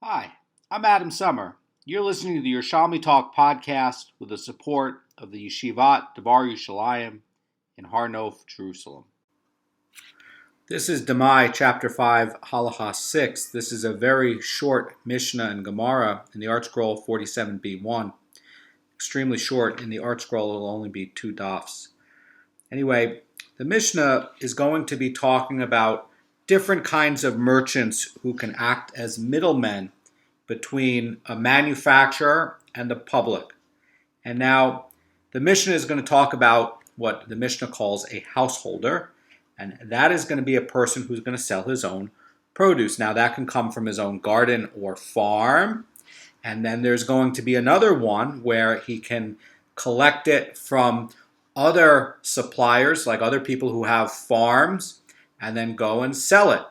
Hi, I'm Adam Summer. You're listening to the Yerushalmi Talk podcast with the support of the Yeshivat Devar Yerushalayim in Har Nof, Jerusalem. This is Demai, chapter 5, Halacha 6. This is a very short Mishnah and Gemara in the Art Scroll 47b1. Extremely short. In the Art Scroll, it will only be 2 dafs. Anyway, the Mishnah is going to be talking about different kinds of merchants who can act as middlemen between a manufacturer and the public. And now the Mishnah is going to talk about what the Mishnah calls a householder, and that is going to be a person who's going to sell his own produce. Now that can come from his own garden or farm, and then there's going to be another one where he can collect it from other suppliers, like other people who have farms, and then go and sell it.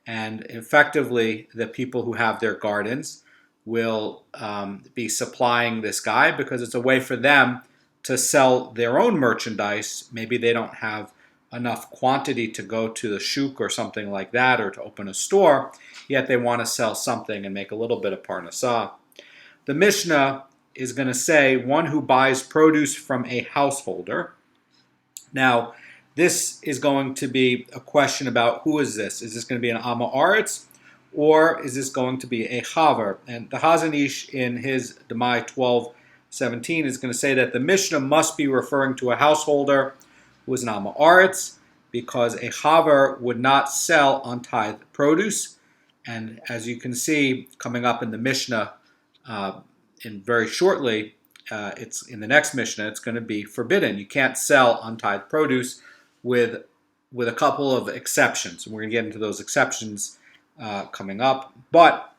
And effectively, the people who have their gardens will be supplying this guy because it's a way for them to sell their own merchandise. Maybe they don't have enough quantity to go to the shuk or something like that, or to open a store, yet they want to sell something and make a little bit of parnasah. The Mishnah is going to say one who buys produce from a householder. Now, this is going to be a question about who is this? Is this going to be an Amma Aretz, or is this going to be a Chaver? And the Chazan Ish in his Demai 12:17 is going to say that the Mishnah must be referring to a householder who is an Amma Aretz, because a Chaver would not sell untithed produce. And as you can see, coming up in the Mishnah in very shortly, it's in the next Mishnah, it's going to be forbidden. You can't sell untithed produce with a couple of exceptions. And we're going to get into those exceptions coming up. But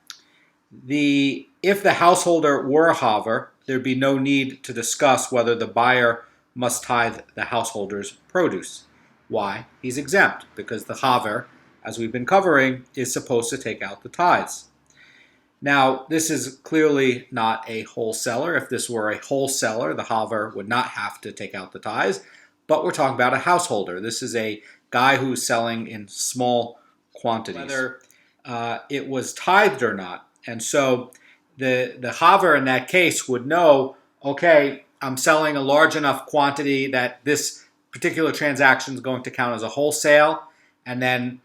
if the householder were a haver, there'd be no need to discuss whether the buyer must tithe the householder's produce. Why? He's exempt, because the haver, as we've been covering, is supposed to take out the tithes. Now, this is clearly not a wholesaler. If this were a wholesaler, the haver would not have to take out the tithes. But we're talking about a householder. This is a guy who's selling in small quantities, whether it was tithed or not. And so the haver in that case would know, okay, I'm selling a large enough quantity that this particular transaction is going to count as a wholesale. And then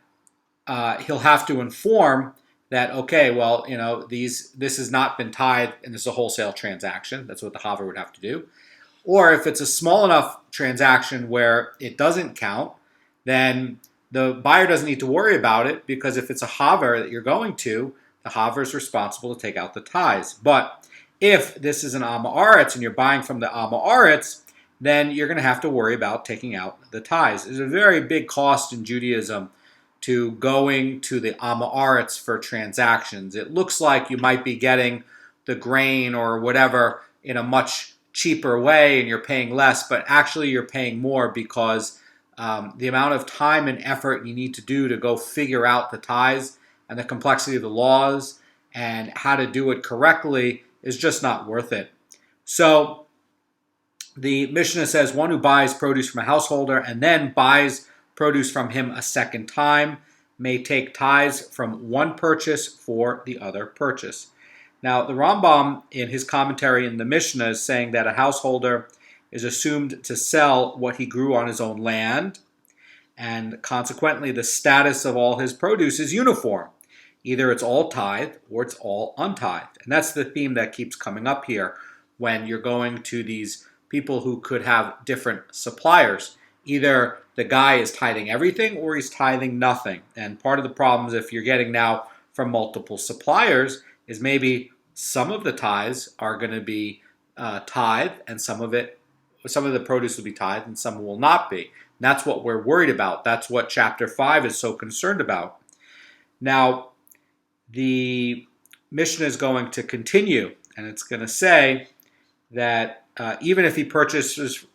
he'll have to inform that, okay, well, this has not been tithed and this is a wholesale transaction. That's what the haver would have to do. Or if it's a small enough transaction where it doesn't count, then the buyer doesn't need to worry about it, because if it's a haver that you're going to, the haver is responsible to take out the tithes. But if this is an Amma Aretz and you're buying from the Amma Aretz, then you're going to have to worry about taking out the tithes. There's a very big cost in Judaism to going to the Amma Aretz for transactions. It looks like you might be getting the grain or whatever in a much cheaper way and you're paying less, but actually you're paying more, because the amount of time and effort you need to do to go figure out the tithes and the complexity of the laws and how to do it correctly is just not worth it. So the Mishnah says one who buys produce from a householder and then buys produce from him a second time may take tithes from one purchase for the other purchase. Now, the Rambam, in his commentary in the Mishnah, is saying that a householder is assumed to sell what he grew on his own land, and consequently the status of all his produce is uniform. Either it's all tithed or it's all untithed. And that's the theme that keeps coming up here when you're going to these people who could have different suppliers. Either the guy is tithing everything or he's tithing nothing. And part of the problem is, if you're getting now from multiple suppliers, is maybe some of the tithes are going to be tithed, and some of the produce will be tithed, and some will not be. And that's what we're worried about. That's what chapter 5 is so concerned about. Now, the Mishnah is going to continue, and it's going to say that even if he purchases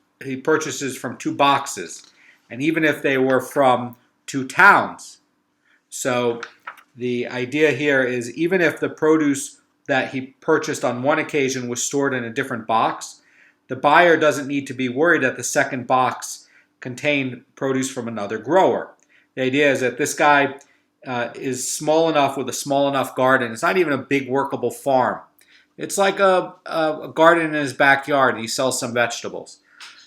from 2 boxes, and even if they were from 2 towns. So the idea here is, even if the produce that he purchased on one occasion was stored in a different box, the buyer doesn't need to be worried that the second box contained produce from another grower. The idea is that this guy is small enough with a small enough garden. It's not even a big workable farm. It's like a garden in his backyard, and he sells some vegetables.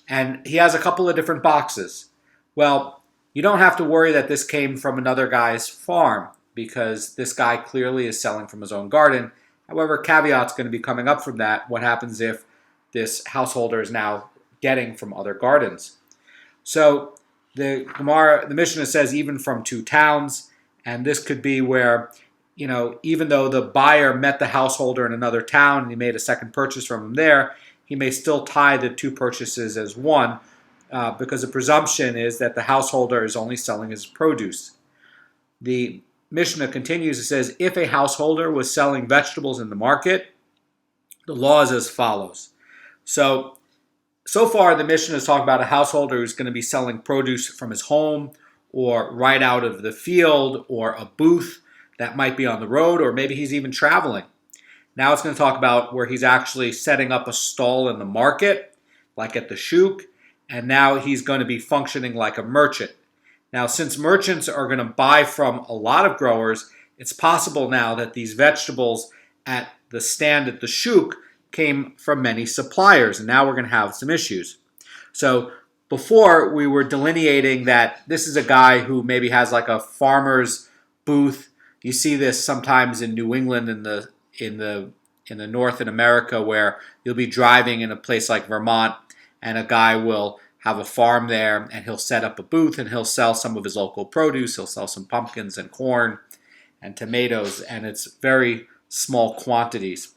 And he has a couple of different boxes. Well, you don't have to worry that this came from another guy's farm, because this guy clearly is selling from his own garden. However, caveat's going to be coming up from that. What happens if this householder is now getting from other gardens? So the Mishnah says even from two towns, and this could be where, even though the buyer met the householder in another town and he made a second purchase from him there, he may still tie the two purchases as one, because the presumption is that the householder is only selling his produce. The Mishnah continues, it says, if a householder was selling vegetables in the market, the law is as follows. So far the Mishnah is talking about a householder who's going to be selling produce from his home or right out of the field or a booth that might be on the road, or maybe he's even traveling. Now it's going to talk about where he's actually setting up a stall in the market, like at the shuk, and now he's going to be functioning like a merchant. Now, since merchants are going to buy from a lot of growers, it's possible now that these vegetables at the stand at the shuk came from many suppliers, and now we're going to have some issues. So before, we were delineating that this is a guy who maybe has like a farmer's booth. You see this sometimes in New England, in the North in America, where you'll be driving in a place like Vermont, and a guy will have a farm there, and he'll set up a booth, and he'll sell some of his local produce. He'll sell some pumpkins and corn and tomatoes, and it's very small quantities.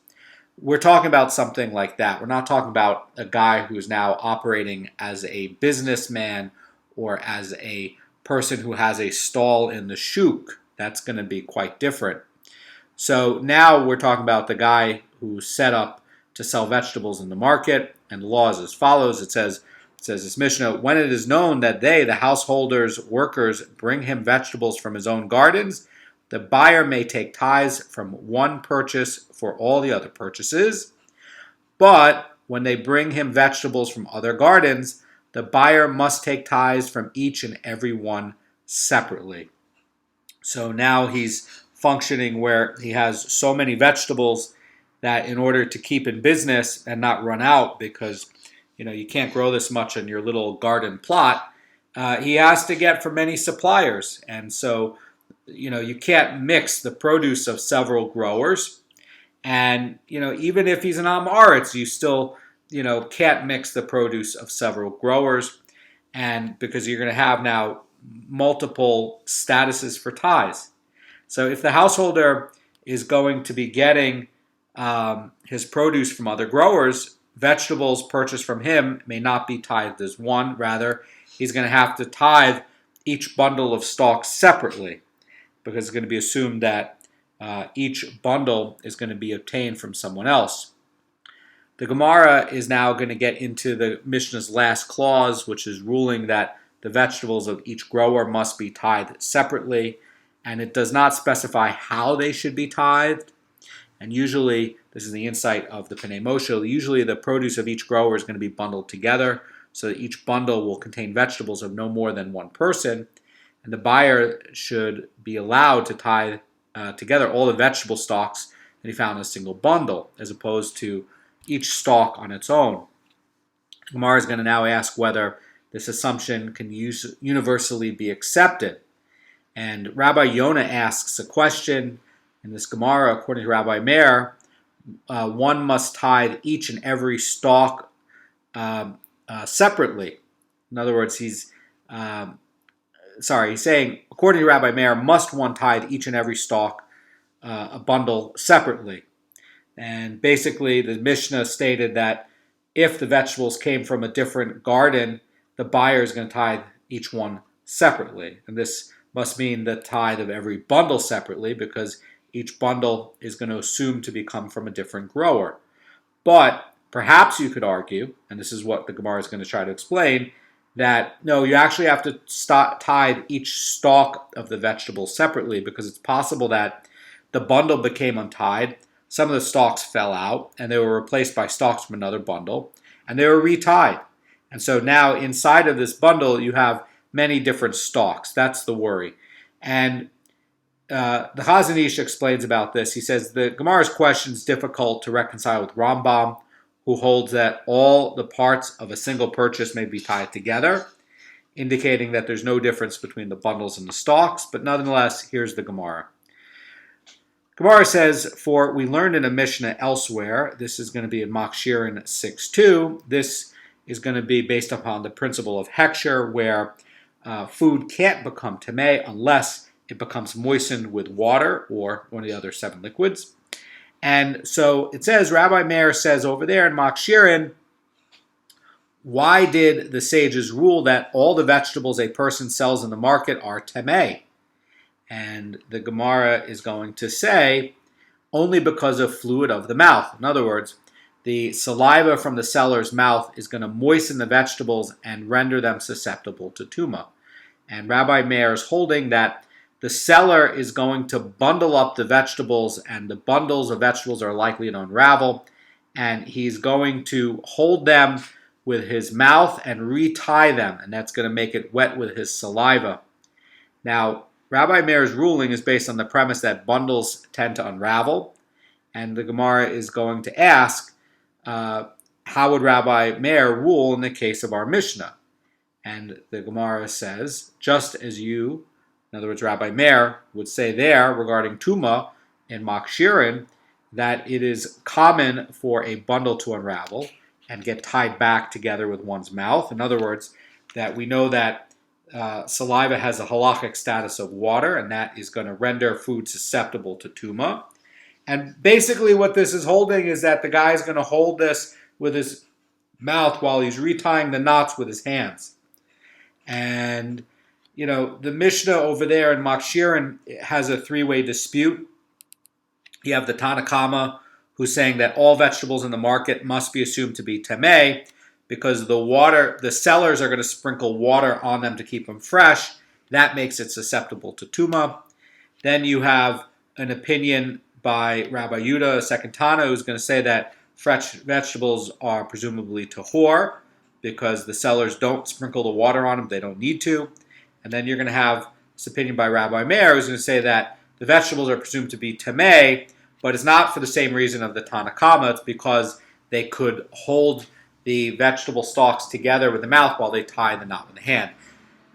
We're talking about something like that. We're not talking about a guy who is now operating as a businessman or as a person who has a stall in the shuk. That's going to be quite different. So now we're talking about the guy who's set up to sell vegetables in the market, and the law is as follows. It says this Mishnah, when it is known that they, the householders, workers, bring him vegetables from his own gardens, the buyer may take tithes from one purchase for all the other purchases. But when they bring him vegetables from other gardens, the buyer must take tithes from each and every one separately. So now he's functioning where he has so many vegetables that in order to keep in business and not run out, because you can't grow this much in your little garden plot, he has to get from many suppliers. And so you can't mix the produce of several growers. And, even if he's an Am Aretz, you still, can't mix the produce of several growers. And because you're going to have now multiple statuses for tithes. So if the householder is going to be getting his produce from other growers, vegetables purchased from him may not be tithed as one. Rather, he's going to have to tithe each bundle of stalks separately, because it's going to be assumed that each bundle is going to be obtained from someone else. The Gemara is now going to get into the Mishnah's last clause, which is ruling that the vegetables of each grower must be tithed separately, and it does not specify how they should be tithed. And usually, this is the insight of the Pnei Moshe, usually the produce of each grower is going to be bundled together, so that each bundle will contain vegetables of no more than one person. And the buyer should be allowed to tie together all the vegetable stalks that he found in a single bundle, as opposed to each stalk on its own. Gemara is going to now ask whether this assumption can universally be accepted. And Rabbi Yonah asks a question in this Gemara. According to Rabbi Meir, one must tithe each and every stalk separately. In other words, he's saying, according to Rabbi Meir, must one tithe each and every stalk, a bundle, separately. And basically, the Mishnah stated that if the vegetables came from a different garden, the buyer is going to tithe each one separately. And this must mean the tithe of every bundle separately, because each bundle is going to assume to come from a different grower. But perhaps you could argue, and this is what the Gemara is going to try to explain, that no, you actually have to tithe each stalk of the vegetables separately, because it's possible that the bundle became untied, some of the stalks fell out, and they were replaced by stalks from another bundle, and they were retied. And so now inside of this bundle, you have many different stalks. That's the worry. And the Chazan Ish explains about this. He says the Gemara's question is difficult to reconcile with Rambam, who holds that all the parts of a single purchase may be tied together, indicating that there's no difference between the bundles and the stalks. But nonetheless, here's the Gemara. Gemara says, for we learned in a Mishnah elsewhere, this is going to be in Makshirin 6.2, this is going to be based upon the principle of hechsher, where food can't become tamei unless it becomes moistened with water or one of the other 7 liquids. And so it says, Rabbi Meir says over there in Makshirin, why did the sages rule that all the vegetables a person sells in the market are tamei? And the Gemara is going to say, only because of fluid of the mouth. In other words, the saliva from the seller's mouth is going to moisten the vegetables and render them susceptible to tumah. And Rabbi Meir is holding that the seller is going to bundle up the vegetables, and the bundles of vegetables are likely to unravel, and he's going to hold them with his mouth and retie them, and that's going to make it wet with his saliva. Now, Rabbi Meir's ruling is based on the premise that bundles tend to unravel, and the Gemara is going to ask, how would Rabbi Meir rule in the case of our Mishnah? And the Gemara says, just as you, in other words, Rabbi Meir would say there regarding Tumah in Makshirin, that it is common for a bundle to unravel and get tied back together with one's mouth. In other words, that we know that saliva has a halachic status of water, and that is going to render food susceptible to Tumah. And basically what this is holding is that the guy is going to hold this with his mouth while he's retying the knots with his hands. And the Mishnah over there in Makshirin has a 3-way dispute. You have the Tanakama, who's saying that all vegetables in the market must be assumed to be tamei because the sellers are going to sprinkle water on them to keep them fresh. That makes it susceptible to tumah. Then you have an opinion by Rabbi Yudah, a second Tana, who's going to say that fresh vegetables are presumably tahor because the sellers don't sprinkle the water on them. They don't need to. And then you're going to have this opinion by Rabbi Meir, who's going to say that the vegetables are presumed to be tamei, but it's not for the same reason of the Tanakama. It's because they could hold the vegetable stalks together with the mouth while they tie the knot with the hand.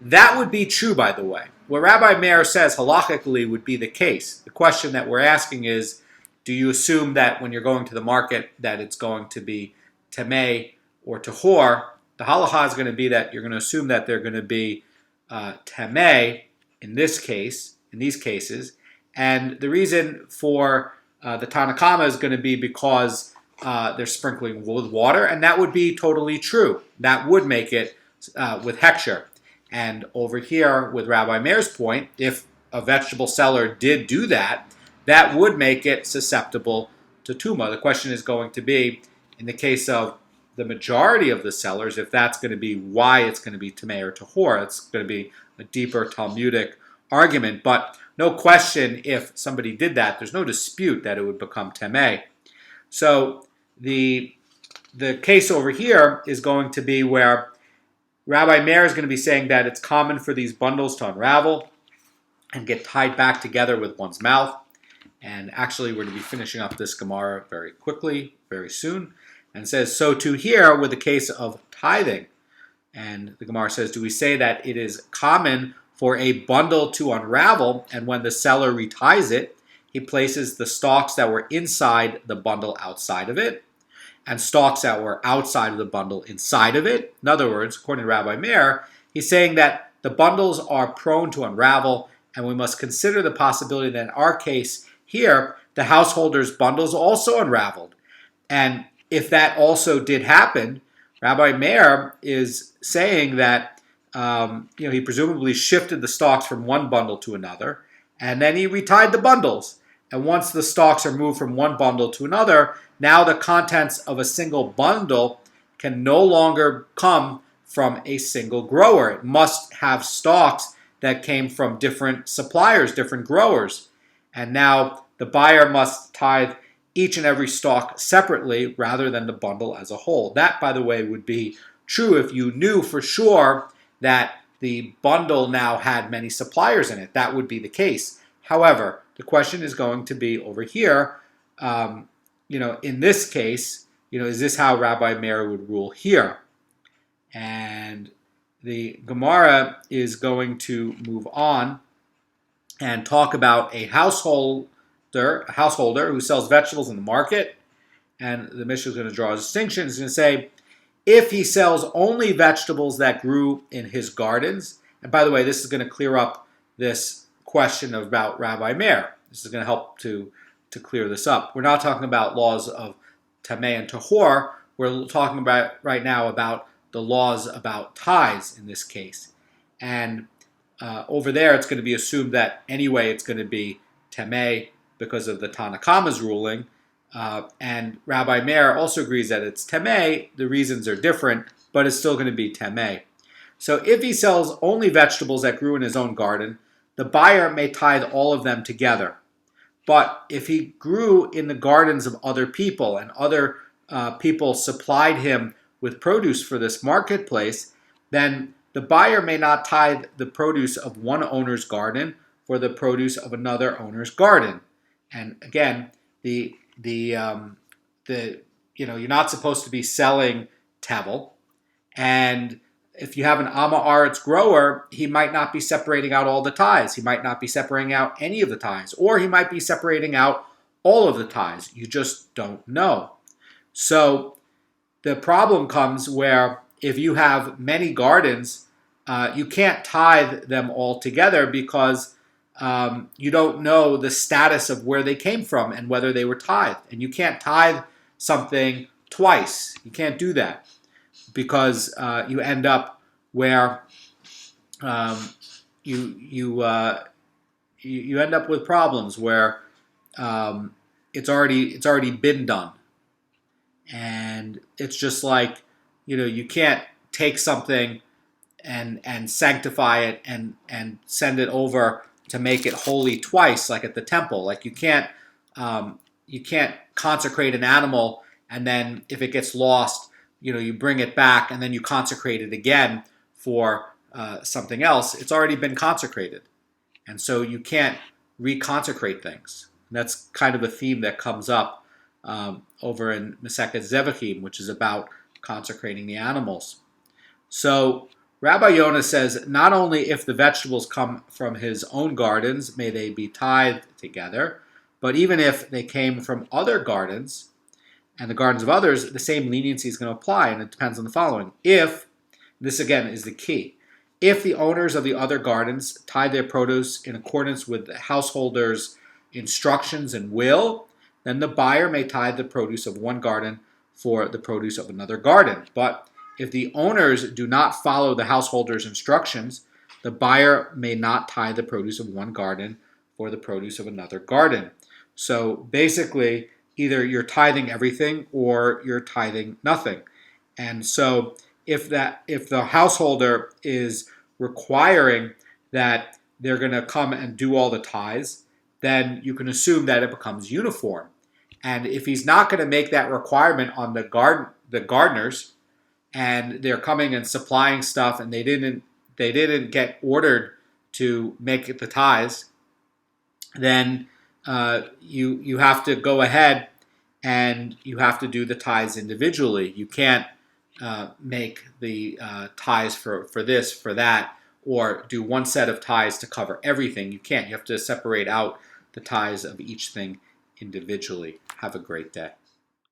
That would be true, by the way. What Rabbi Meir says halachically would be the case. The question that we're asking is, do you assume that when you're going to the market that it's going to be tamei or tahor? The halacha is going to be that you're going to assume that they're going to be tamei in these cases. And the reason for the Tanakama is going to be because they're sprinkling with water, and that would be totally true. That would make it with hechsher. And over here, with Rabbi Meir's point, if a vegetable seller did do that, that would make it susceptible to tumah. The question is going to be, in the case of the majority of the sellers, if that's going to be why it's going to be tamei or tahor. It's going to be a deeper Talmudic argument. But no question, if somebody did that, there's no dispute that it would become tamei. So the case over here is going to be where Rabbi Meir is going to be saying that it's common for these bundles to unravel and get tied back together with one's mouth. And actually, we're going to be finishing up this Gemara very quickly, very soon. And it says, so too here with the case of tithing. And the Gemara says, do we say that it is common for a bundle to unravel, and when the seller reties it, he places the stalks that were inside the bundle outside of it, and stalks that were outside of the bundle inside of it? In other words, according to Rabbi Meir, he's saying that the bundles are prone to unravel, and we must consider the possibility that in our case here, the householder's bundles also unraveled. And if that also did happen, Rabbi Meir is saying that he presumably shifted the stalks from one bundle to another, and then he retied the bundles. And once the stalks are moved from one bundle to another, now the contents of a single bundle can no longer come from a single grower. It must have stalks that came from different suppliers, different growers. And now the buyer must tithe each and every stalk separately rather than the bundle as a whole. That, by the way, would be true if you knew for sure that the bundle now had many suppliers in it. That would be the case. However, the question is going to be over here, in this case, is this how Rabbi Meir would rule here? And the Gemara is going to move on and talk about a householder who sells vegetables in the market. And the Mishnah is going to draw a distinction. It's going to say, if he sells only vegetables that grew in his gardens, and by the way, this is going to clear up this question about Rabbi Meir. This is going to help to clear this up. We're not talking about laws of Tameh and Tahor. We're talking about right now about the laws about tithes in this case. And over there, it's going to be assumed that anyway it's going to be Tameh because of the Tanna Kama's ruling. And Rabbi Meir also agrees that it's Tameh. The reasons are different, but it's still going to be Tameh. So if he sells only vegetables that grew in his own garden, the buyer may tithe all of them together. But if he grew in the gardens of other people and other people supplied him with produce for this marketplace, then the buyer may not tithe the produce of one owner's garden for the produce of another owner's garden. And again, you're not supposed to be selling tevel, and if you have an Amma Aretz grower, he might not be separating out all the tithes. He might not be separating out any of the tithes, or he might be separating out all of the tithes. You just don't know. So the problem comes where if you have many gardens, you can't tithe them all together because you don't know the status of where they came from and whether they were tithed. And you can't tithe something twice. You can't do that because you end up where you end up with problems where it's already been done. And it's just like, you can't take something and sanctify it and send it over to make it holy twice, like at the temple. Like you can't consecrate an animal and then if it gets lost, you bring it back and then you consecrate it again for something else. It's already been consecrated, and so you can't reconsecrate things. And that's kind of a theme that comes up over in Masechet Zevachim, which is about consecrating the animals. So Rabbi Yonah says, not only if the vegetables come from his own gardens may they be tithed together, but even if they came from other gardens and the gardens of others, the same leniency is going to apply, and it depends on the following. If, this again is the key, if the owners of the other gardens tithe their produce in accordance with the householder's instructions and will, then the buyer may tithe the produce of one garden for the produce of another garden. But if the owners do not follow the householder's instructions, the buyer may not tithe the produce of one garden for the produce of another garden. So basically, either you're tithing everything or you're tithing nothing. And so if the householder is requiring that they're going to come and do all the tithes, then you can assume that it becomes uniform. And if he's not going to make that requirement on the gardeners, and they're coming and supplying stuff, and they didn't get ordered to make it the tithes, then you have to go ahead and you have to do the tithes individually. You can't make the tithes for this, for that, or do one set of tithes to cover everything. You can't. You have to separate out the tithes of each thing individually. Have a great day.